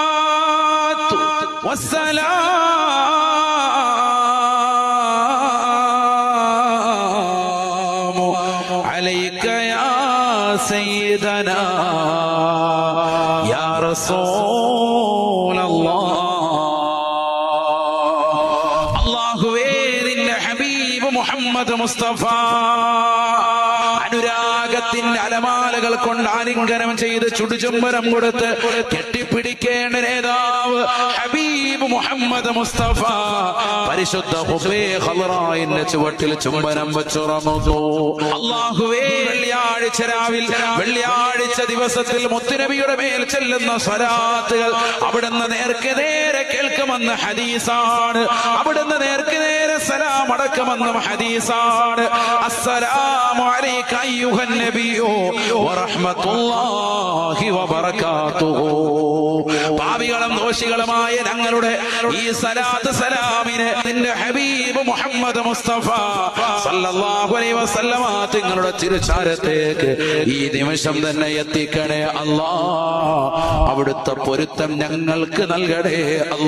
الصلاة والسلام عليك يا سيدنا يا رسول الله. അല്ലാഹുവേ, നിന്റെ ഹബീബ് മുഹമ്മദ് മുസ്തഫ അനുരാഗത്തിന്റെ അലമാലകൾ കൊണ്ട് ആലിംഗനം ചെയ്ത് ചുടുചുംബനം കൊടുത്ത് കെട്ടിപ്പിടിക്കേണ്ട നേതാവ് ഹബീബ് മുഹമ്മദ് മുസ്തഫ പരിശുദ്ധ ഹുഫേ ഖളറായിന്റെ ചുവട്ടിൽ ചുംബനം വെച്ചുറങ്ങുന്നു. അല്ലാഹുവേ, വെള്ളിയാഴ്ച രാവിൽ വെള്ളിയാഴ്ച ദിവസത്തിൽ മുത്തുനബിയുടെ മേൽ ചെല്ലുന്ന സ്വലാത്തുകൾ അവിടുന്ന് നേർക്ക് നേരെ കേൾക്കുമെന്ന് ഹദീസാണ്. അവിടുന്ന് നേർക്ക് നേരെ സലാം അടക്കമെന്നും ഹദീസാണ്. അസ്സലാമു അലൈക അയ്യുഹൻ നബിയ്യു വറഹ്മത്തുള്ളാഹി വബറകാതുഹു. പാപികളും ദോഷികളുമായ ഞങ്ങളുടെ ഈ സലാത്ത് സലാമിനെ നിന്റെ ഹബീബ് മുഹമ്മദ് മുസ്തഫ സല്ലല്ലാഹു അലൈഹി വസല്ലമ തങ്ങളുടെ തിരുചാരത്തേക്ക് ഈ നിമിഷം തന്നെ എത്തിക്കണേ അല്ലാഹ്. അവിടുത്തെ പൊരുത്തം ഞങ്ങൾക്ക് നൽകണേ അല്ലാഹ്.